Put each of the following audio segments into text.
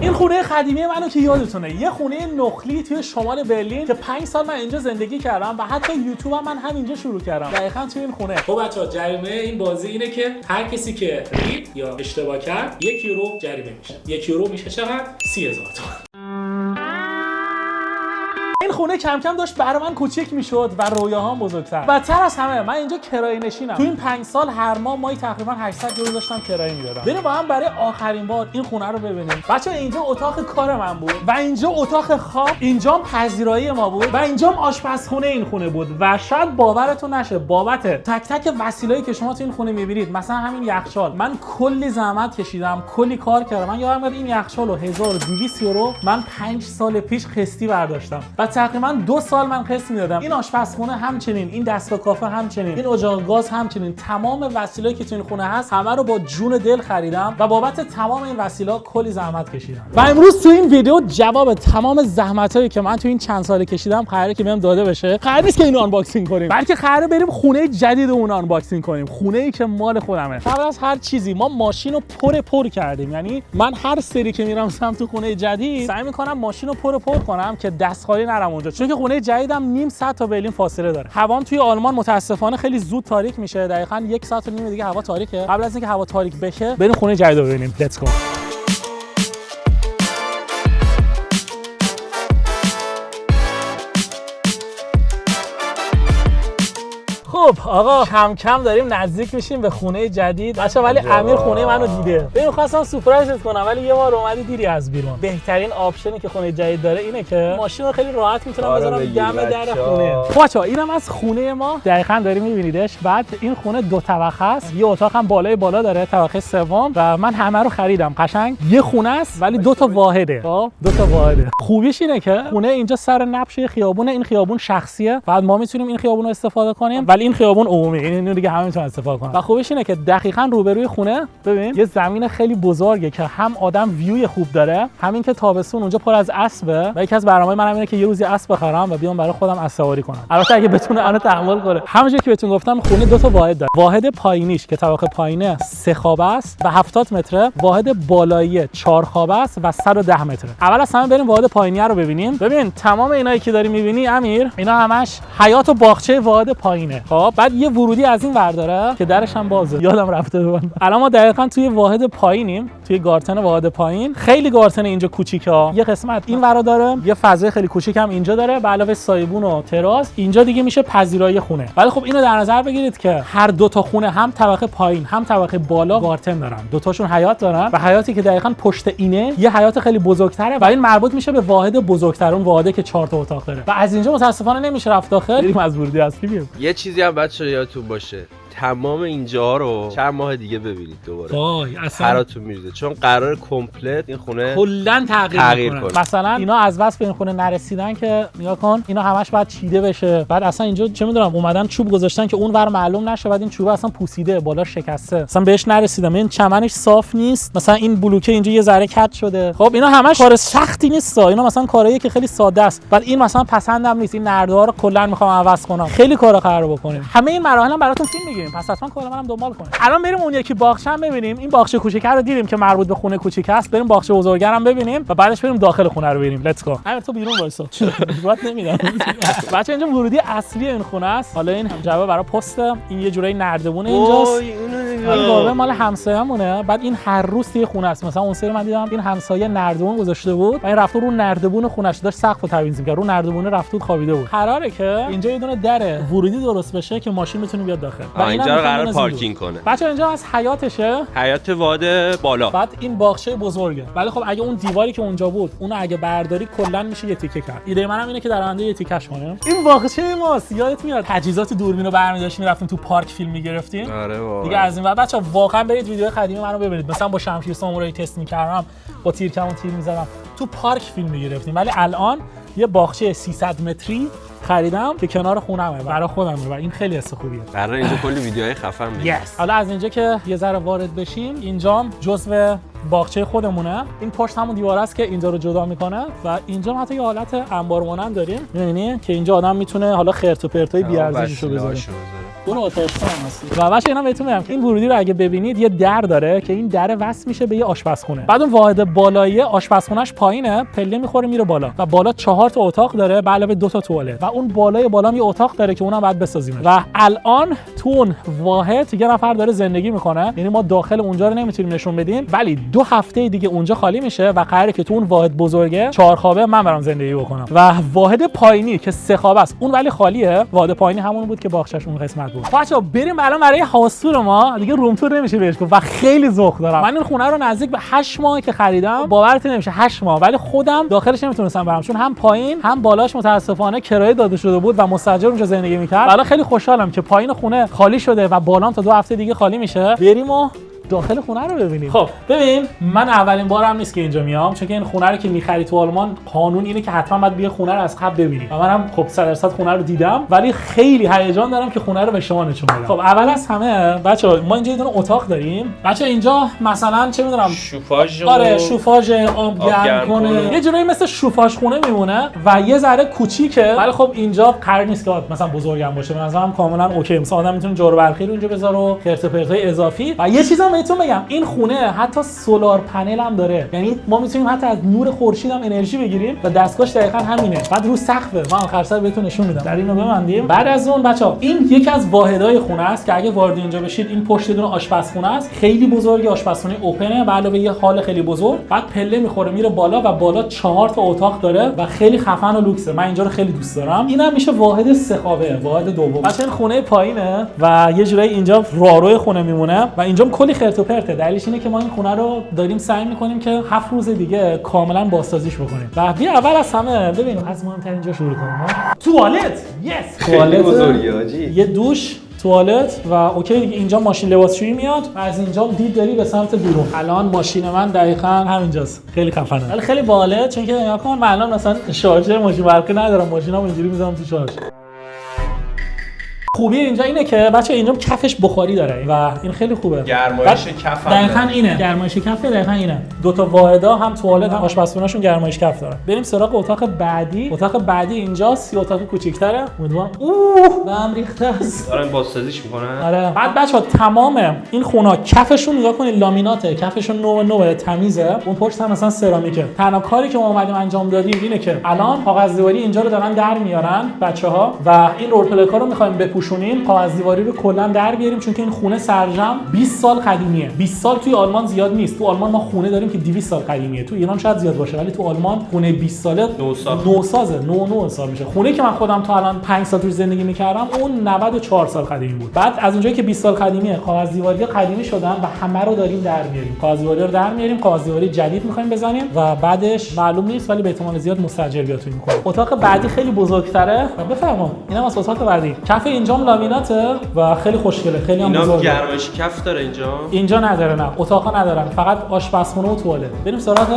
این خونه قدیمی منو که یادتونه، یه خونه نخلی توی شمال برلین که 5 سال من اینجا زندگی کردم و حتی یوتیوب من همینجا شروع کردم. دقیقاً توی این خونه. خب بچه‌ها جریمه این بازی اینه که هر کسی که رید یا اشتباه کرد 1 یورو جریمه میشه. 1 یورو میشه چقدر؟ 30,000 تومان. این خونه کم کم داشت برای من کوچیک میشد و رویاهام بزرگتر. بدتر از همه من اینجا کرایه نشینم. تو این 5 سال هر ماهی تقریبا 800 یورو داشتم کرایه میدادم. بریم با هم برای آخرین بار این خونه رو ببینیم. بچه‌ها اینجا اتاق کار من بود و اینجا اتاق خواب، اینجا پذیرایی ما بود و اینجا آشپزخونه این خونه بود و شاید باورتون نشه بابت تک تک وسایلی که شما تو این خونه می‌بینید، مثلا همین یخچال، من کلی زحمت کشیدم، کلی کار کردم. من یادم میاد این یخچال رو 1200 یورو من 5 سال پیش قسطی برداشتم. تقریبا 2 سال من قسط میدادم. این آشپزخونه همچنین، این دستگاه کافه همچنین، این اجاق گاز همچنین، تمام وسایلی که تو این خونه هست همه رو با جون دل خریدم و بابت تمام این وسایلا کلی زحمت کشیدم. و امروز تو این ویدیو جواب تمام زحمتایی که من تو این چند سال کشیدم قراره که بهم داده بشه. قرار نیست که اینو آنباکسینگ کنیم، بلکه قراره بریم خونه جدید اون آنباکسینگ کنیم، خونه‌ای که مال خودمه. قبل از هر چیزی ما ماشین رو پر کردیم. یعنی من هر سری که میرم سمت خونه جدید سعی می‌کنم ماشین رو پر کنم که دستخالی نرم اونجا، چون که خونه جدیدم نیم ساعت تا برلین فاصله داره. هوام توی آلمان متاسفانه خیلی زود تاریک میشه. دقیقاً 1 ساعت و نیم دیگه هوا تاریکه. قبل از اینکه هوا تاریک بشه بریم خونه جدید رو ببینیم. لیتس گو. خب آقا کم کم داریم نزدیک میشیم به خونه جدید. بچه‌ها ولی امیر خونه منو دیده. ببین خواستم سورپرایزت کنم ولی یه بار اومدی دیدی از بیرون. بهترین آپشنی که خونه جدید داره اینه که ماشین رو خیلی راحت میتونم بذارم دم در خونه. خب بچه‌ها اینم از خونه ما. دقیقاً داریم میبینیدش. بعد این خونه 2 طبقه است. یه اتاق هم بالای بالا داره، طبقه سوم، و من همه رو خریدم. قشنگ یه خونه است ولی 2 تا واحده. خب 2 تا واحده. خوبیش اینه که خونه اینجا سر نبش خیابونه. این خیابون شخصیه. بعد ما میتونیم این خیابون رو استفاده کنیم. ولی این خیابون عمومی، اینو دیگه همه میتونن استفاده کنن. و خوبش اینه که دقیقاً روبروی خونه ببین یه زمین خیلی بزرگه که هم آدم ویوی خوب داره، همین که تابستون اونجا پر از اسبه و یکی از برنامه‌های منم اینه که یه روزی اسب بخرم و بیام برای خودم اسب سواری کنم. البته اگه بتونه آنو تحمل کنه. همونجوری که بهتون گفتم خونه 2 تا واحد داره. واحد پایینیش که طبقه پایینه 3 خوابه است و 70 متره، واحد بالایی 4 خوابه است و 110 متره. اول از همه بریم واحد پایینی رو ببینیم. ببین تمام اینایی که داری می‌بینی امیر، اینا همش حیاط و باغچه واحد پایینه. خب بعد یه ورودی از این ور داره که درش هم بازه. یادم رفته ببند. الان ما دقیقاً توی واحد پایینیم، توی گارتن واحد پایین. خیلی گارتن اینجا کوچیکه. یه قسمت این ورا داره، یه فضای خیلی کوچیک هم اینجا داره، به علاوه سایبون و تراس. اینجا دیگه میشه پذیرایی خونه. ولی خب اینو در نظر بگیرید که هر 2 تا خونه هم طبقه پایین هم طبقه بالا گارتن دارن. 2 تاشون حیاط دارن و حیاطی که دقیقاً پشت اینه یه حیاط خیلی بزرگتره و این مربوط میشه به واحد بزرگتر، اون واحده که 4 تا اتاق داره. و از اینجا متاسفانه نمیشه رفت داخل. بریم از ورودی اصلی بیایم. یه چیزی هم بچه‌ها یادتون باشه، تمام اینجا رو چند ماه دیگه ببینید دوباره. وای اصلا حراتون میریزه، چون قرار کمپلت این خونه کلا تغییر کنه. مثلا اینا از بس به این خونه نرسیدن که نگاه کن اینا همش باید چیده بشه. بعد اصلا اینجا چه میدونم اومدن چوب گذاشتن که اون ور معلوم نشه، بعد این چوب اصلا پوسیده، بالا شکسته، اصلا بهش نرسیدم. این چمنش صاف نیست، مثلا این بلوکه اینجا یه ذره کج شده. خب اینا همش کار سختی نیست، اینا مثلا کارهایی که خیلی ساده است. بعد این مثلا پسندم نیست، این نرده‌ها رو کلا میخوام عوض کنم. خیلی کارا قرار بکنیم. همه این مراحل هم براتون فیلم میگیریم، پس حتما کلا منم دنبال کنید. الان بریم اون یکی باغچه هم ببینیم. این باغچه کوچیک رو دیدیم که مربوط به خونه کوچیک است. بریم باغچه بزرگتر هم ببینیم و بعدش بریم داخل خونه رو ببینیم. لیتس گو. امیر تو بیرون وایسا. وقت نمیدم. بچه اینجا ورودی اصلی این خونه است. حالا این جواب برای پست. این یه جورایی نردبونه اینجاست. این گاوه مال همسایه‌مونه. بعد این هر روز توی خونه است. مثلا اون سری من دیدم این همسایه نردبون گذاشته بود. و این رفت رو نردبون خونه‌اش داشت سقفو تعویض می‌کرد. رو نردبونه رفت و خوابیده بود. قراره که اینجا یه دونه در ورودی درست بشه که ماشین بتونه بیاد داخل. و اینجا قرار پارکینگ کنه. بچه‌ها اینجا از حیاطشه، حیاط واحد بالا. بعد این باغچه بزرگه. ولی خب اگه اون دیواری که اونجا بود اونو اگه برداری کلا میشه یه تیکه کرد. ایده منم اینه که در آینده یه تیکش کنیم. این باغچه ماست. یادت میاد تجهیزات دوربین رو برمی‌داشتیم می‌رفتیم تو پارک فیلم می‌گرفتیم؟ آره واقعا. دیگه از این بعد بچه‌ها واقعا برید ویدیو قدیمی منو ببینید. مثلا با شمشیر سامورایی تست می‌کردم، با تیر می‌زدم، تو پارک فیلم می‌گرفتیم. ولی الان یه باغچه 300 متری خریدم که کنار خونمه، برای خودمه و این خیلی حس خوبیه. برای اینجا کلی ویدیوهای خفن میاد. حالا از اینجا که یه ذره وارد بشیم، اینجا جزو باغچه خودمونه. این پشت همون دیواره است که اینجا رو جدا میکنه و اینجا حتی یه حالت انبار مانند داریم. می‌بینی که اینجا آدم میتونه حالا خرت و پرتای بی ارزششو بذاره. برو آتاشخونه هستی. و بچه‌ها اینا بهتون میگم این ورودی رو اگه ببینید یه در داره که این در وصل میشه به یه آشپزخونه. بعد اون واحد بالایی آشپزخونه‌اش پایینه، پله میخوره میره بالا و بالا 4 تا اتاق داره به علاوه 2 تا توالت و اون بالای بالا یه اتاق داره که اونم بعد بسازیمش. و الان تو اون واحد یه نفر داره زندگی میکنه، یعنی ما داخل اونجا رو نمیتونیم نشون بدیم، ولی 2 هفته دیگه اونجا خالی میشه و قراره که تو اون واحد بزرگه 4 خوابه من برام زندگی بکنم. و واحد پایینی که 3 خوابه است اون ولی خالیه. واحد پایینی همون بود که باغچه‌ش اون قسمت بود. بچه‌ها بریم الان برای هاوس تور. ما دیگه روم تور نمیشه بهش گفت و خیلی ذوق دارم. من این خونه رو نزدیک به 8 ماه که خریدم، باورت نمیشه 8 ماه، ولی خودم داخلش نمیتونستم برم چون هم پایین هم بالاش متاسفانه کرایه داده شده بود و مستاجر اونجا زندگی میکرد. حالا خیلی خوشحالم که پایین خونه خالی شده و بالام تا 2 هفته دیگه خالی میشه. بریم و داخل خونه رو ببینیم. خب ببین من اولین بارم نیست که اینجا میام، چون که این خونه رو که می‌خری تو آلمان قانون اینه که حتما باید بیا خونه رو از قبل ببینی و منم خب 100% خونه رو دیدم، ولی خیلی هیجان دارم که خونه رو به شما نشون بدم. خب اول از همه بچه‌ها ما اینجا یه دونه اتاق داریم. بچه‌ها اینجا مثلا چه می‌دونم شوفاژ، آره شوفاژ، آب گرم کنه، یه جورایی مثل شوفاژ خونه میمونه و یه ذره کوچیکه، ولی خب اینجا قرار نیست که مثلا بزرگم باشه. به نظرم کاملا اوکی، مثلا آدم میتونه جارو برقی رو اینجا بذاره و خرت و پرتای اضافی. و یه چیزام بهتون بگم، این خونه حتی سولار پنل هم داره، یعنی ما میتونیم حتی از نور خورشید هم انرژی بگیریم و دستگاهش دقیقاً همینه. بعد رو سقفه، من آخر سر بهتون نشون میدم. در اینو ببندیم. بعد از اون بچا این یکی از واحدهای خونه است که اگه وارد اینجا بشید این پشت دونه آشپزخونه است، خیلی بزرگه، آشپزخونه اوپنه، به علاوه یه هال خیلی بزرگ، بعد پله میخوره میره بالا و بالا 4 تا اتاق داره و خیلی خفن و لوکسه. من اینجا رو خیلی دوست دارم. اینم میشه واحد 3 خوابه، واحد دوم. بچا این خونه پایینه و یه جورایی اینجا راهروی خونه میمونه و اینجا کلی خرت و پرته. دلیلش اینه که ما این خونه رو داریم سعی میکنیم که 7 روز دیگه کاملا بازسازیش بکنیم. و بیا اول از همه ببینیم از مهمترین جا شروع کنیم. توالت، یس، توالت بزرگه حاجی. یه دوش، توالت و اوکی دیگه. اینجا ماشین لباسشویی میاد و از اینجا دید داری به سمت بیرون. الان ماشین من دقیقاً همینجاست. خیلی خفنه. ولی خیلی باله، چون که نگاه کن من الان مثلا شارژر ماشین برقی ندارم، ماشینم اینجوری میذارم تو شارژ. خوبی اینجا اینه که بچه اینجا کفش بخاری داره و این خیلی خوبه. گرمایش کف هم دقیقاً اینه. گرمایش کف دقیقاً اینه. 2 تا واحدا هم توالت هم آشپزخونه‌شون گرمایش کف داره. بریم سراغ اتاق بعدی. اتاق بعدی اینجاست. یه اتاق کوچیک‌تره. امیدوارم به هم ریخته است. دارن بازسازیش میکنن. آره. بعد بچه‌ها تمام این خونه کفشون نگاه کنید لامیناته، کفشون نوع تمیزه. اون پشت هم مثلا سرامیکه. تنها کاری که ما اومدیم انجام دادیم اینه که الان کاغذ دیواری اینجا رو دارن در میارن بچه‌ها و این رول پلی‌ها رو می‌خوایم بپوشونیم، کاغذ دیواری رو کلا در بیاریم، چون که این خونه سرجم 20 سال قدیمیه. 20 سال توی آلمان زیاد نیست. تو آلمان ما خونه داریم که 200 سال قدیمیه. تو ایران شاید زیاد باشه، ولی تو آلمان خونه 20 ساله نوسازه. 9 سال میشه. خونه که من خودم تا الان 5 سال توش زندگی می‌کردم اون 94 سال قدیمی بود. بعد از اونجایی که 20 سال قدیمیه، کاغذ دیواری قدیمی شدن و همه رو داریم در میاریم. کاغذ دیواری رو در میاریم، کاغذ دیواری جدید می‌خوایم بزنیم و بعدش معلوم نیست ولی به احتمال زیاد مستاجر بیاد تو این خونه. اتاق بعدی خیلی بزرگتره و بفرما اینم از اتاق بعدی. کف اینجام لامیناته و خیلی خوشگله، خیلی هم بزرگه. اینا گرمایش کف داره اینجا؟ اینجا نداره، نه اتاقا ندارن، فقط آشپزخونه و توالت. بریم سراغ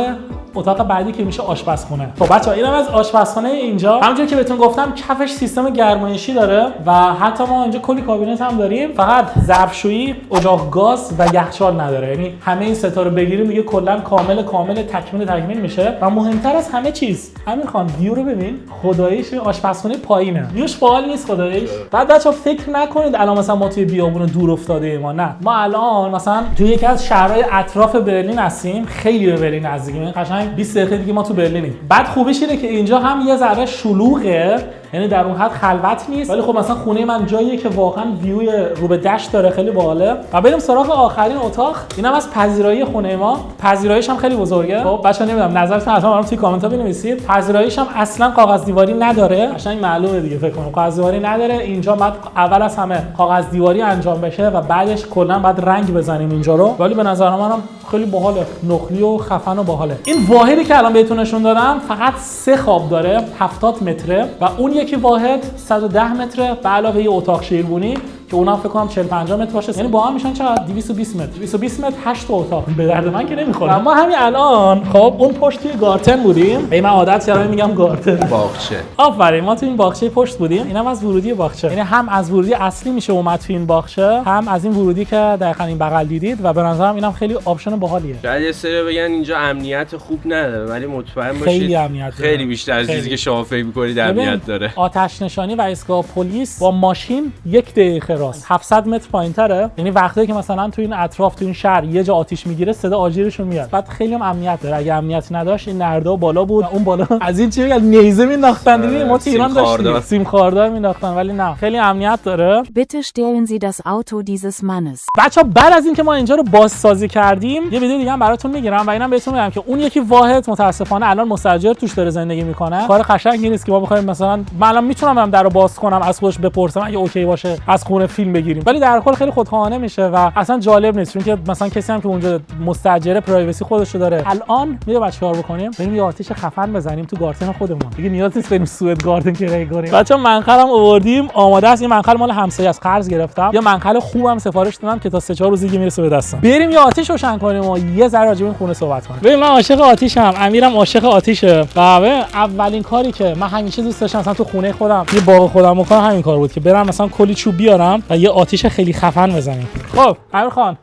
اتاق بعدی که میشه آشپزخونه. خب بچه‌ها اینم از آشپزخونه اینجا. همونجوری که بهتون گفتم کفش سیستم گرمایشی داره و حتی ما اینجا کلی کابینت هم داریم، فقط ظرفشویی، اجاق گاز و یخچال نداره. یعنی همه این سه تا رو بگیریم دیگه کلا کامل تکمیل میشه. و مهمتر از همه چیز امیر خان ویو رو ببین، خداییش آشپزخونه پایینه. ویوش باحال نیست خداییش. بعد بچه‌ها فکر نکنید الان مثلا ما توی بیابون دور افتاده ما، نه، ما الان مثلا توی یکی از شهرهای اطراف برلین هستیم، خیلی به برلین نزدیکیم، قشنگ 20 دقیقه دیگه ما تو برلینیم. بعد خوبیش اینه که اینجا هم یه ذره شلوغه، یعنی در اون حد خلوت نیست، ولی خب مثلا خونه من جاییه که واقعا ویو رو به دشت داره، خیلی باحاله. و بریم سراغ آخرین اتاق. اینم از پذیرایی خونه ما. پذیراییش هم خیلی بزرگه. خب بچه‌ها نمیدونم نظرتون حتما برام توی کامنت‌ها بنویسید. پذیراییش هم اصلا کاغذ دیواری نداره. قشنگ معلومه دیگه، فکر کنم کاغذ دیواری نداره. اینجا بعد اول از همه کاغذ دیواری انجام بشه و بعدش کلا بعد رنگ بزنیم اینجا رو. ولی به نظر منم خیلی باحاله، نقلی و خفن و باحاله. این واحدی که الان بهتون نشون دادم فقط 3 خواب داره، 70 متره و اون یکی واحد 110 متره به علاوه یه اتاق شیربونی که اونم فکر کنم 40-50 متر باشه. یعنی با هم میشن چقدر؟ 220 متر. 220 متر 8 تا اتاق. به درد من که نمیخوره. اما همین الان خب اون پشت توی گارتن بودیم. من عادت کردم میگم گارتن. باغچه. آفرین، ما تو این باغچه پشت بودیم. اینم از ورودی باغچه. یعنی هم از ورودی اصلی میشه اومد تو این باغچه، هم از این ورودی که دقیقاً این بغل دیدید و به نظرم اینم خیلی آپشن باحالیه. شاید یه سری بگن اینجا امنیت خوب نداره، ولی مطمئن باشید خیلی امنیت داره. خیلی بیشتر از چیزی که شما فکر می‌کنید امنیت داره. آتش نشانی و ایستگاه پلیس با ماشین 1 دقیقه راست 700 متر پایین‌تره، یعنی وقتی که مثلا تو این اطراف تو این شهر یه جا آتیش میگیره صدا آژیرشون میاد. بعد خیلی هم امنیت داره، اگه امنیت نداشت این نردا بالا بود، اون بالا از این چی میگن نیزه مینداختن دیگه. ما تو ایران داشتیم سیم خاردار مینداختن، ولی نه خیلی امنیت داره. Bitte stellen Sie das Auto dieses Mannes. بچا بعد از اینکه ما اینجا رو بازسازی کردیم یه ویدیو دیگه هم براتون میگیرم و اینم بهتون میگم که اون یکی واحد متاسفانه الان مستاجر توش داره زندگی میکنه. کار قشنگی نیست که ما بخوایم مثلا من الان میتونم برم درو باز کنم از خودش بپرسم اگه اوکی باشه از خونه فیلم بگیریم، ولی در کل خیلی خودخواهانه میشه و اصلا جالب نیست، چون که مثلا کسی هم که اونجا مستاجر پرایوسی خودش رو داره. الان میره بچه کار بکنیم، بریم یه آتیش خفن بزنیم تو گارتن خودمون، دیگه نیاز نیست بریم سوئد گاردن کرایه کنیم. بچا منقلم آوردیم آماده است. این منقل مال همسایه از قرض گرفتم، یه منقل خوبم سفارش دادم که تا 3-4 روز دیگه میرسه به دستم. بریم یه آتیش روشن کنیم و یه ذره راجع به این خونه صحبت کنیم. ببین من عاشق آتیشم، امیرم عاشق آتیشه و اولین کاری که من همیشه دوست داشتم مثلا تو خونه خودم یه باغ خودم بکنم همین کار بود که برم مثلا کلی چوب بیارم و یه آتیش خیلی خفن بزنیم. خب امیر خان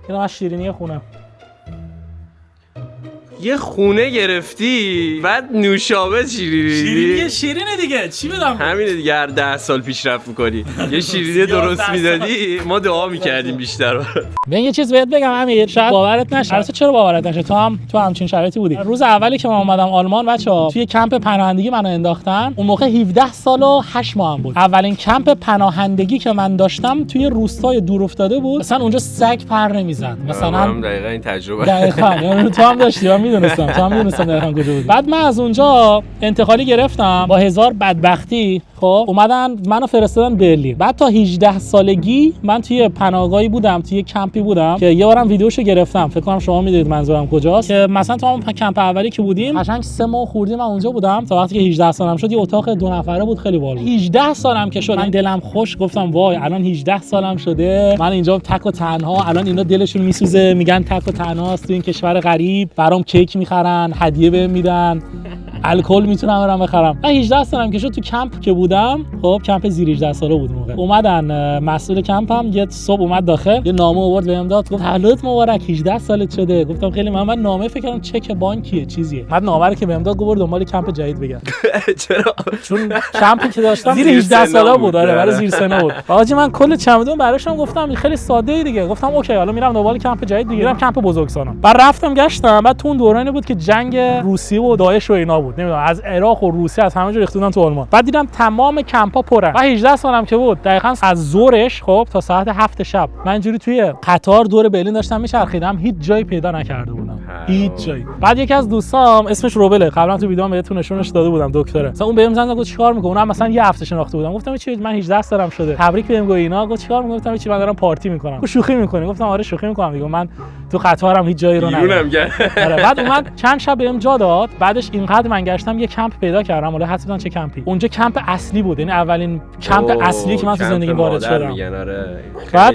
اینا من شیرینی خونه. یه خونه گرفتی بعد نوشابه شیرینه دیگه چی بدم؟ همینه دیگه، هر 10 سال پیشرفت می‌کنی یه شیرینی درست میدادی ما دعا می‌کردیم بیشتر. من یه چیز بهت بگم امیر، شاید باورت نشه. البته چرا باورت نشه، تو همچین شرایطی بودی. روز اولی که من اومدم آلمان بچه‌ها توی کمپ پناهندگی منو انداختن. اون موقع 17 سال و 8 ماه بود. اولین کمپ پناهندگی که من داشتم توی روستای دورافتاده بود. مثلا اونجا سگ پر نمیزد. مثلا هم دقیقاً این تجربه دقیقاً یعنی تو هم داشتی، من میدونستم دقیقاً کجا بود. بعد من از اونجا انتقالی گرفتم با هزار بدبختی. خب اومدن منو فرستادن برلین. بعد تا 18 سالگی من توی پناهگاهی بودم، توی کمپی بودم که یه بارم ویدیوشو گرفتم، فکر کنم شما میدونید منظورم کجاست، که مثلا تو اون کمپ اولی که بودیم قشنگ 3 ماه خوردیم من اونجا بودم تا وقتی که 18 سالم شد. یه اتاق 2 نفره بود، خیلی باحال بود. 18 سالم که شد من دلم خوش، گفتم وای الان 18 سالم شده من اینجا تک و تنها. الان اینا دلشون میسوزه میگن تک و تنهاست تو این کشور غریب، برام کیک میخرن، هدیه بهم میدن، الکل میتونم برام بخرم. من 18 سالم که شد تو کمپ که بودم، خب کمپ زیر 18 ساله بود موقع. اومدن مسئول کمپم یه صبح اومد داخل، یه نامه آورد بهم داد، گفت تولدت مبارک 18 سالت شده. گفتم خیلی من نامه فکر کردم چک بانکیه چیزیه. بعد نامه رو که بهم داد گفت دنبال کمپ جدید بگرد. چرا؟ چون کمپی که داشتم زیر 18 ساله بود، آره برای زیر سن بود. آجی من کل چمدون براشم گفتم خیلی ساده ای دیگه. گفتم اوکی حالا میرم دنبال کمپ جدید دیگه، میرم کمپ بزرگسالان. بعد رفتم گشتم، بعد تو اون دورانی بود که جنگ روسیه و داعش و اینا بود، نمیدونم از عراق و روسیه از همه جا ریخته بودن تو آلمان. بعد دیدم تمام کمپا پره. بعد 18 سالم که بود دقیقاً از ظهرش خب تا ساعت 7 شب من اینجوری توی قطار دور برلین داشتم میچرخیدم، هیچ جایی پیدا نکرده بودم، هیچ جایی. بعد یکی از دوستام اسمش روبله، قبلا تو ویدیوام بهتون نشونش داده بودم، دکتره. مثلا اون بهم زنگ گفت چیکار می‌کنی؟ اونم مثلا یه هفته شناخته بودم. گفتم چی من 18 سالم شده، تبریک بهم گفت اینا. گفت چیکار می‌کنی؟ گفتم چی من دارم پارتی می‌کنم. گفت شوخی می‌کنی؟ گفتم آره شوخی می‌کنم دیگه، من تو قطارم هیچ جایی رو ندارم. آره. بعد اومد چند شب بهم جا داد. بعدش اینقدر من گشتم یه کمپ پیدا کردم، حالا حتما چه کمپی. اونجا کمپ اصلی بود، یعنی اولین کمپ اصلی که من تو زندگی وارد شدم. آره. بعد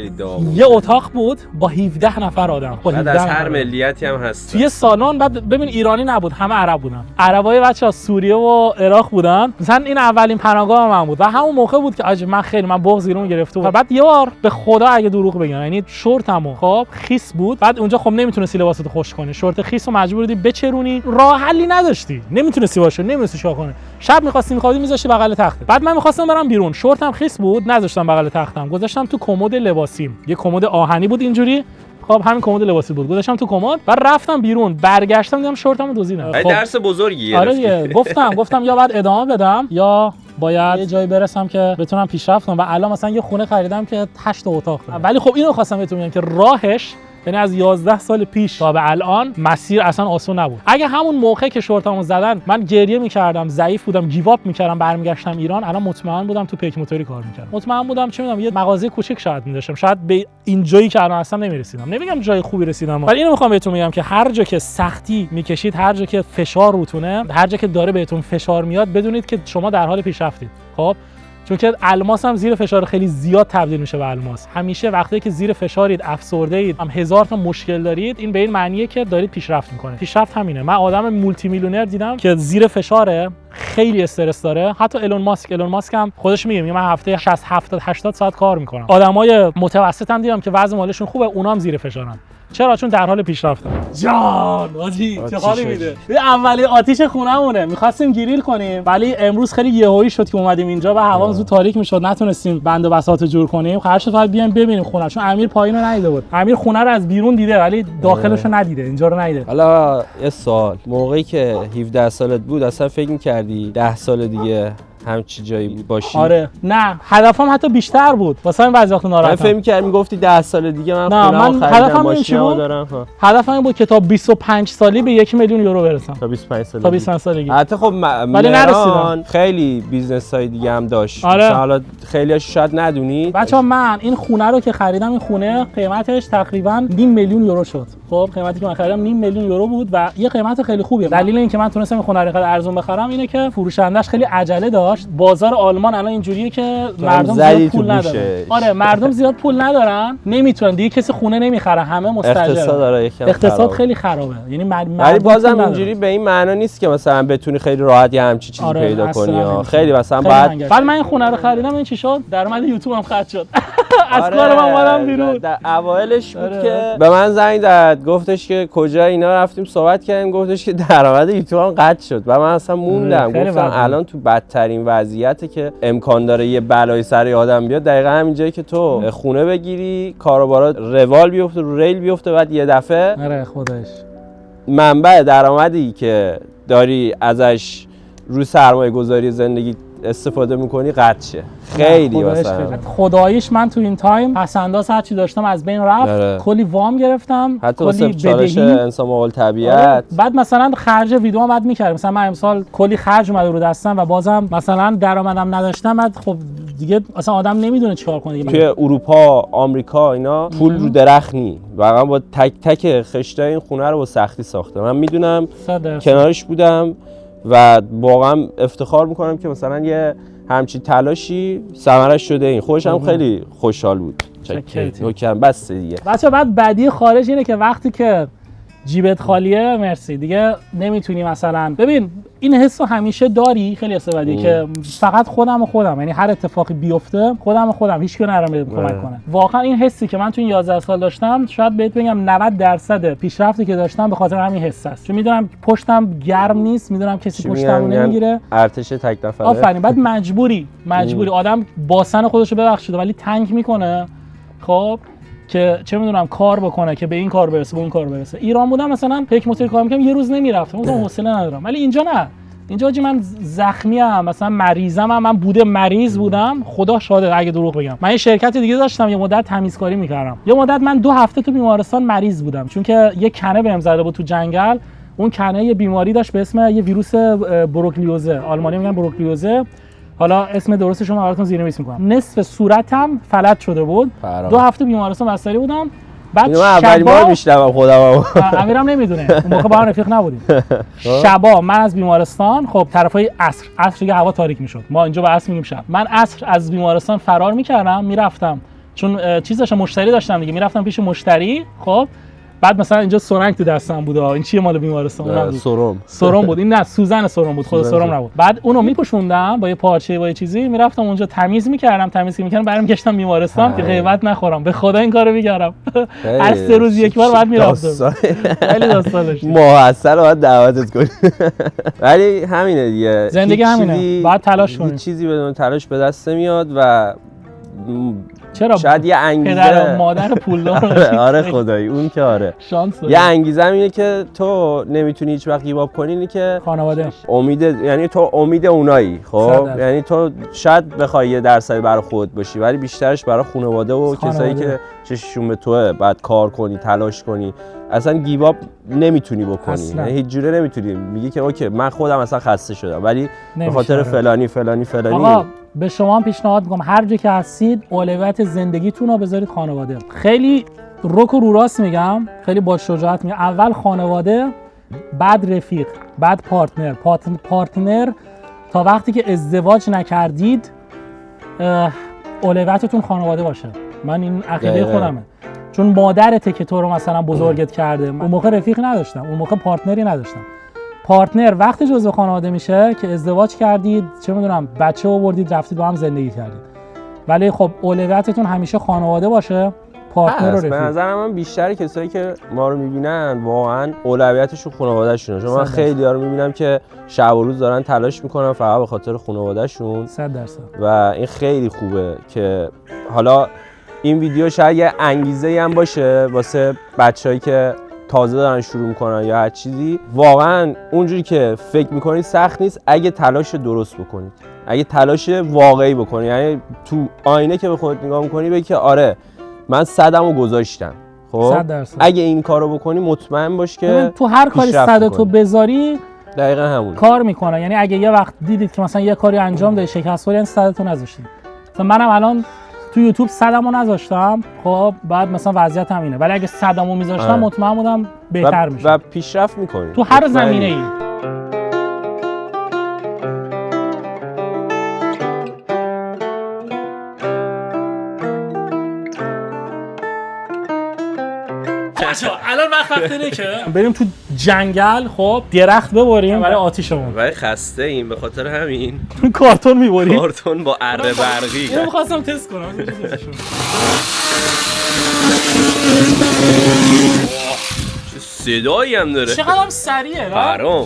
یه اتاق بود با 17 نفر آدم. بعد از هر ملیتی هم هست. توی سالن بعد ببین ایرانی نبود، همه عرب بودن. عربای بچه‌ها سوریه و عراق بودن. مثلا این اولین پناهگاه من بود و همون موقع بود که من بغض زیرم گرفته بود. بعد یه بار به خدا اگه دروغ بگم یعنی شورتمو خب خیس بود. بعد اونجا خب نمیتونستی لباساتو خشک کنی، شورت خیسو مجبور بودی بچرونی، راه حلی نداشتی، نمیتونستی باشه، نمیتونستی شاه کنی. شب می‌خواستی می‌ذاشتی بغل تخت. بعد من می‌خواستم برم بیرون، شورتم خیس بود، نذاشتم بغل تختم، گذاشتم تو کمد لباسیم. یه کمد آهنی بود اینجوری، خب همین کمد لباسی بود، گذاشتم تو کمد. بعد رفتم بیرون، برگشتم دیدم شورتمو دزدیدن. خب درس بزرگی آره دیگه. گفتم یا بعد ادامه بدم یا باید یه جایی برسم که بتونم پیشرفت کنم. و الان مثلا یه خونه خریدم که 8 اتاق داره. ولی خب اینو خواستم بهتون بگم که راهش یعنی از 11 سال پیش تا به الان مسیر اصلا آسون نبود. اگه همون موقع که شورتامو زدن من گریه می‌کردم، ضعیف بودم، گیواب می‌کردم، برمیگشتم ایران، الان مطمئن بودم تو پیک موتوری کار می‌کردم. مطمئن بودم چه می‌دونم یه مغازه کوچیک شاید می‌داشتم، شاید به این جایی که الان هستم نمی‌رسیدم. نمیگم جای خوبی رسیدم، ولی اینو می‌خوام بهتون بگم که هر جا که سختی می‌کشید، هر جا که فشار روتونه، هر جا که داره بهتون فشار میاد، بدونید که شما در حال پیشرفتید. خب چون که الماس هم زیر فشار خیلی زیاد تبدیل میشه به الماس. همیشه وقتی که زیر فشارید، افسرده اید، هم هزار تا مشکل دارید، این به این معنیه که دارید پیشرفت میکنید. پیشرفت همینه. من آدم مولتی میلیونر دیدم که زیر فشاره، خیلی استرس داره. حتی ایلون ماسک هم خودش میگه من هفته 60 70 80 ساعت کار میکنم. آدمای متوسط هم دیدم که وضع مالشون خوبه، اونام زیر فشارن. چرا؟ چون در حال پیشرفتم. جان آجی چه حالی میده. اولی آتیش خونمونه، می‌خواستیم گریل کنیم ولی امروز خیلی یهویی شد که اومدیم اینجا و هوا زود تاریک میشد، نتونستیم بند و بساط جور کنیم. قرار شد فقط بیایم ببینیم خونه، چون امیر پایین رو ندیده بود. امیر خونه رو از بیرون دیده ولی داخلش رو ندیده، اینجا رو ندیده. حالا یه سوال، موقعی که 17 سالت بود اصلا فکر می‌کردی 10 سال دیگه همچی جایی باشی؟ آره نه، هدفم حتی بیشتر بود، واسه این بعضی وقتا ناراحتم. من فکر می‌کردم میگفتی 10 سال دیگه من خونه‌مو خریدم، ماشینمو دارم. هدفم این بود که تا 25 سالی به 1 میلیون یورو برسم. تا 25 سال. تا 25 سالگی. البته خب ولی نرسیدم. خیلی بیزنس‌های دیگه هم داشت. آره. مثلا حالا خیلی‌اش شاید ندونی. بچه‌ها من این خونه رو که خریدم، این خونه قیمتش تقریباً 0.5 میلیون یورو شد. خب قیمتی که من خریدم 0.5 میلیون یورو بود و یه قیمت خیلی خوبیه. دلیل اینکه من تونستم این خونه رو خیلی ارزون بخرم اینه که فروشندش خیلی عجله داشت. بازار آلمان الان اینجوریه که مردم زیاد پول ندارن. آره مردم زیاد پول ندارن، نمیتونن دیگه، کسی خونه نمیخره، همه مستاجره. اقتصاد خیلی خرابه. یعنی ولی بازم اینجوری به این معنا نیست که مثلا بتونی خیلی راحت یه همچین چیزی پیدا کنی. خیلی مثلا بعد من این خونه رو خریدم، این چی شد؟ درآمد یوتیوب هم قطع شد. از کار من اومدم بیرون. در اوایلش بود که به من زنگ زد، گفتش که کجا اینا، رفتیم صحبت کردیم، گفتش که درآمد یوتیوب هم قطع شد و من اصلا موندم. گفتم الان تو بدترین وضعیته که امکان داره یه بلایی سر آدم بیاد، دقیقاً همین جایی که تو خونه بگیری، کاروبارات روال بیفته، رو ریل بیفته، بعد یه دفعه آره خودش منبع درآمدی که داری ازش رو سرمایه گذاری زندگی استفاده میکنی قطع شه. خیلی مثلا خداییش من تو این تایم پسنداز هر چی داشتم از بین رفت. کلی وام گرفتم، حتی کلی چالش انسان مقابل طبیعت. بعد مثلا خرج ویدیو هم بعد میکردم، مثلا من امسال کلی خرج اومده رو دستم و بازم مثلا درآمدم نداشتم، بعد خب دیگه اصلا آدم نمیدونه چیکار کنه دیگه. توی اروپا، آمریکا اینا پول رو درخت نی، واقعا با تک تک خشتای این خونه رو با سختی ساخته. من میدونم، کنارش بودم و واقعا افتخار میکنم که مثلا یه همچین تلاشی ثمرش شده. این خودش هم خیلی خوشحال بود. نوکرم بس دیگه. بچه بعد بدی خارج اینه که وقتی که جیبت خالیه، مرسی دیگه نمیتونی مثلا، ببین این حسو همیشه داری، خیلی حس بدیه که فقط خودم، یعنی هر اتفاقی بیفته خودم هیچ کی نرم بهم کمک کنه. واقعا این حسی که من تو این 11 سال داشتم، شاید بهت بگم 90% پیشرفتی که داشتم به خاطر همین حس است. چون میدونم پشتم گرم نیست، میدونم کسی پشتمو نمیگیره. ارتش تک نفره. آفرین. بعد مجبوری آدم باسن خودشو ببخشید ولی تنگ میکنه، خب که چه میدونم کار بکنه که به این کار برسه، به اون کار برسه. ایران بودم مثلا پیک موتور کار میکنم یه روز نمیرفتم، گفتم حوصله ندارم. ولی اینجا نه، اینجا من زخمی ام، مثلا مریضم، من مریض بودم، خدا شاهده اگه دروغ بگم. من یه شرکت دیگه داشتم، یه مدت تمیزکاری میکردم، یه مدت من 2 هفته تو بیمارستان مریض بودم چون که یه کنه بهم زده بود تو جنگل. اون کنه یه بیماری داشت به اسم یه ویروس بروکلیوزه، آلمانی میگن بروکلیوزه، حالا اسم درستش رو براتون زیرنویس میکنم. نصف صورتم فلج شده بود. 2 هفته بیمارستان بستری بودم. بعد اولین بار میشنوم خودم. امیرم نمیدونه، اون موقع با هم رفیق نبودیم. شبا من از بیمارستان، خب طرفای عصر دیگه هوا تاریک میشد، ما اینجا به عصر میگیم شب، من عصر از بیمارستان فرار میکردم، میرفتم چون چیز داشتم، مشتری داشتم دیگه، میرفتم پیش مشتری. خب بعد مثلا اینجا سرنگ تو دستم بود، این چیه مال بیمارستان؟ سرم بود. این نه سوزن سرم بود، خود سرم نبود. بعد اونو میپوشوندم با یه پارچه، با یه چیزی، میرفتم اونجا تمیز میکردم، برمیگشتم بیمارستان که غیبت نخورم. به خدا این کارو میکردم. هر 3 روز یک بار بعد میرفتم. خیلی داستان داشت. محصل بعد دعوتت کنی. ولی همینه دیگه، زندگی همینه، باید تلاش کنی. چیزی بدون تلاش به دست نمیاد و چرا شاید یه انگیزه پدر و مادر پولدار آره خدایی اون که آره شانس یه انگیزه اینه که تو نمیتونی هیچ وقت گیواب کنی، اینه که خانواده یعنی تو امید اونایی. خب یعنی تو شاید بخوای یه درصدی برای خودت باشی ولی بیشترش برای خانواده و کسایی که چششون به توئه، بعد کار کنی، تلاش کنی، اصلا گیواب نمیتونی بکنی، یعنی هیچ جوره نمیتونی. میگی که اوکی من خودم اصلا خسته شدم ولی به خاطر فلانی. آقا به شما هم پیشنهاد میکنم هر جا که هستید اولویت زندگیتون رو بذارید خانواده. خیلی رک و رو راست میگم، خیلی با شجاعت میگم، اول خانواده، بعد رفیق، بعد پارتنر تا وقتی که ازدواج نکردید اولویتتون خانواده باشه. من این عقیده خودمه، چون مادرته که تو رو مثلا بزرگت کرده. اون موقع رفیق نداشتم، اون موقع پارتنری نداشتم. پارتنر وقتی جزء خانواده میشه که ازدواج کردید، چه میدونم بچه آوردید، رفتید با هم زندگی کردید. ولی خب اولویتتون همیشه خانواده باشه. پارتنر و به رفیق. نظر من بیشتر کسایی که ما رو میبینن واقعا اولویتشون خانواده‌شونه. چون من خیلی‌ها رو میبینم که شب و روز دارن تلاش میکنن فقط به خاطر خانواده‌شون. 100%. و این خیلی خوبه که حالا این ویدیو شاید یه انگیزه‌ای هم باشه واسه بچه‌ای که تازه دارن شروع میکنن یا هر چیزی. واقعا اونجوری که فکر میکنید سخت نیست اگه تلاش درست بکنید، اگه تلاش واقعی بکنید. یعنی تو آینه که به خودت نگاه میکنی بگی که آره من صدمو گذاشتم. خب 100%. اگه این کارو بکنی مطمئن باش که تو هر کاری صدتو بذاری دقیقاً همون کار میکنه. یعنی اگه یه وقت دیدید که مثلا یه کاری انجام دادی شکست خوردی، صدتو نذاشتید. مثلا منم الان تو یوتیوب صدمو نذاشتم، خب بعد مثلا وضعیت همینه، ولی اگه صدمو میذاشتم مطمئن بودم بهتر میشه و پیشرفت میکنی تو هر زمینه‌ای. الان وقت اینه که بریم تو جنگل، خب درخت ببریم برای آتیشمون. ولی خسته ایم به خاطر همین کارتون میبریم. کارتون با اره برقی. اینو می‌خواستم تست کنم. چه صدایی هم داره. چقدر هم سریعه. برام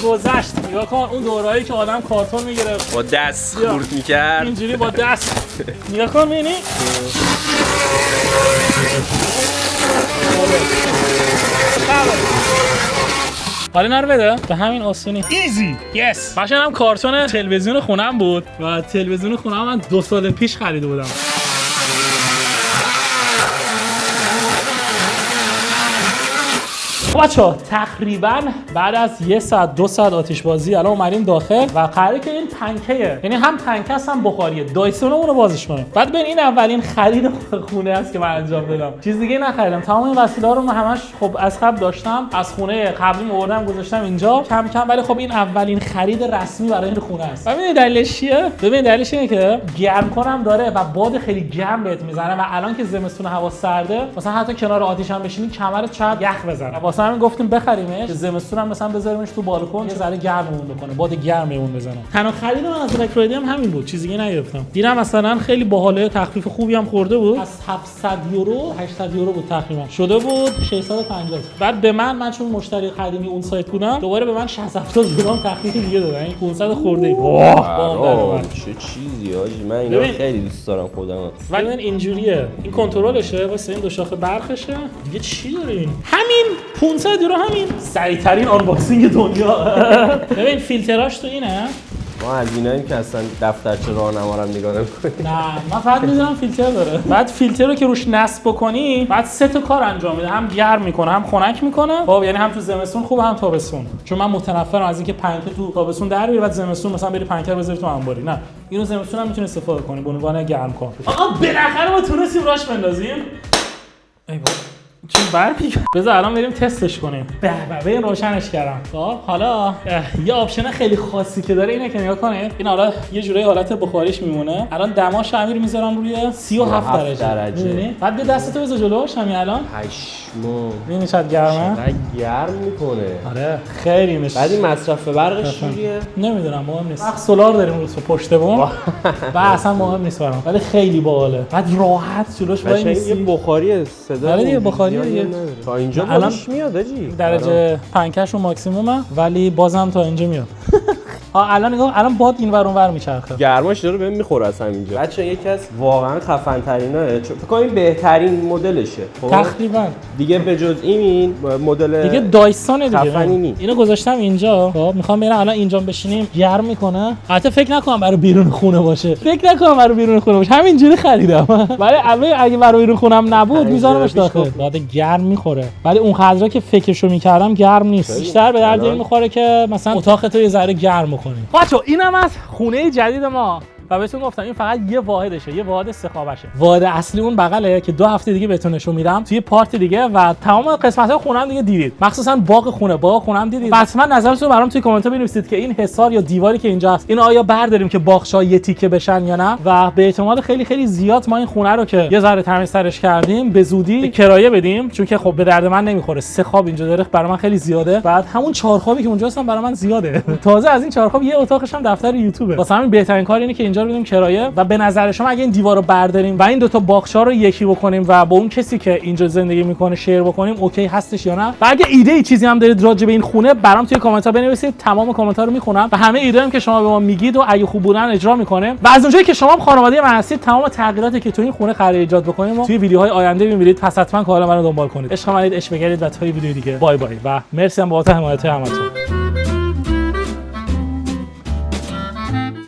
گذشت. نگاه کن اون دورهایی که آدم کارتون میگرفت با دست خورد میکرد اینجوری با دست. نگاه کن ببینی حالا نرو بده به همین آسونی ایزی یس. قشنگ هم کارتون تلویزیون خونم بود و تلویزیون خونم من 2 سال پیش خریده بودم. بچه‌ها تقریبا بعد از 1 ساعت 2 ساعت آتش بازی الان اومدیم داخل و قراره که این پنکه‌ایه، یعنی هم پنکه است هم بخاریه. دایسونمون رو بازش کنیم. بعد ببین این اولین خرید خونه است که من انجام دادم، چیز دیگه نخریدم. تمام این وسیله‌ها رو من همش خب از قبل داشتم، از خونه قبلی آوردم گذاشتم اینجا کم کم، ولی خب این اولین خرید رسمی برای این خونه است. ببین دلیلش چیه؟ ببین دلیلش اینه که گرم کنم داره و باد خیلی گرم بهت میزنه و الان که زمستون هوا سرده مثلا حتی کنار آتیش هم بشینی کمرت شاید یخ بزنه. واسه همین گفتیم بخریمش، زمستون هم مثلا بذاریمش تو بالکن یه ذره گرممون بکنه، باد گرممون بزنه. تنها خرید من از رکرویدی هم همین بود، چیزی دیگه نگرفتم. دیدم مثلا خیلی باحاله، تخفیف خوبی هم خورده بود، از 700 یورو 800 یورو بود تقریبا، شده بود 650. بعد به من چون مشتری قدیمی اون سایت بودم دوباره به من 60 70 یورو تخفیف دیگه دادن، این 500 خورده. واه چه چیزی آجی، من اینا رو خیلی دوست دارم خودم. ولی من اینجوریه، این کنترلشه واسه این دو شاخه برقشه دیگه. چی داره این؟ همین 500 یورو، همین سریع‌ترین آنباکسینگ دنیا. ببین فیلتراش تو اینه. ما از ایناییم که اصلا دفترچه راهنما رو نگاه نمی‌کنیم. نه من فقط میدونم فیلتر داره. بعد فیلتر رو که روش نصب بکنی بعد 3 تا کار انجام میده، هم گرم میکنه هم خنک میکنه. خب یعنی هم تو زمستون خوبه هم تابستون، چون من متنفرم از اینکه پنکه تو تابستون در بیاد بعد زمستون مثلا بری پنکه رو بذاری تو انباری. نه اینو زمستون هم میتونی استفاده کنی به عنوان گرم کن. آقا بالاخره ما تونستیم راش بندازیم. ای بابا چون برپی. بذار الان بریم تستش کنیم. به این روشنش کردم. خب حالا یه آپشن خیلی خاصی که داره اینه که نگاه کنید، این حالا یه جوری حالت بخاریش میمونه. الان دماش امیر میذارم روی 37 درجه. میبینی؟ بعد به دستتو بذار جلوش همین الان. پشمو. میبینی چقدر گرمه؟ چقدر گرم میکنه. آره خیلی میشه. بعد این مصرف برقش چجوریه؟ نمیدونم، مهم نیست. وقت سولار داریم رو پشت بوم. و اصلا مهم نیست برام. ولی خیلی باحاله. بعد راحت جلوش وای میسی. یه بخاری صدا. آره دیگه بخاری دیگه. تا اینجا بازش میاد آجی. درجه پنکه‌ش رو ماکسیمومه ولی بازم تا اینجا میاد. الان نگاه، الان باد این ور اون ور میچرخه، گرماش داره بهم میخوره از همینجا. بچا یکی از واقعا خفن تریناه، فکر کنم بهترین مدلشه. تقریبا دیگه به جز این مدل دیگه دایسون دیگه خفنی نیست. اینو گذاشتم اینجا. خب میخوام برم الان اینجا بشینیم گرم میکنه. البته فکر نکنم برای بیرون خونه باشه، همینجوری خریدم. ولی اگه برای بیرون خونم نبود میذارمش داخل، بعد گرم میخوره. ولی اون قدرا که فکرشو میکردم گرم نیست. بیشتر به درد این میخوره که مثلا اتاق تو یه ذره گرم کنی. بچه‌ها اینم از خونه جدید ما و بهتون گفتم این فقط یه واحدشه، یه واحد سخابشه. واحد اصلی اون بغله که 2 هفته دیگه بهتون نشون میدم توی پارت دیگه و تمام قسمت‌های خونه‌ام دیگه دیدید، مخصوصا باغ خونه‌ام دیدید. حتما نظرتون رو برام توی کامنت‌ها بنویسید که این حصار یا دیواری که اینجا هست اینو آیا برداریم که باغچه‌ها یه تیکه بشن یا نه، و به احتمال خیلی خیلی زیاد ما این خونه رو که یه ذره تمیز ترش کردیم به زودی کرایه بدیم، چون که خب به درد من نمیخوره. 3 خواب اینجا داره برای من خیلی زیاده. بعد همون 4 خوابی که اونجا هستن برای من زیاده. تازه از این 4 خواب یه اتاقش هم دفتر یوتیوبه. واسه همین بهترین کار اینه که اینجا اینجا رو بدیم کرایه و به نظر شما اگه این دیوار رو برداریم و این دو تا باغچه رو یکی بکنیم و با اون کسی که اینجا زندگی میکنه شیر بکنیم اوکی هستش یا نه؟ و اگه ایده ای چیزی هم دارید راجع به این خونه برام توی کامنت ها بنویسید، تمام کامنت ها رو میخونم و همه ایده هم که شما به ما میگید و اگه خوب بودن اجرا میکنیم. و از اونجایی که شما هم خانواده من هستید تمام تغییراتی که تو این خونه قراره ایجاد بکنیم و توی ویدیوهای آینده میبینید، پس حتما کانال منو دنبال کنید. عشق منید، عشق بگیرید و تا ویدیو دیگه بای بای و مرسی هم بابت حمایت همتون.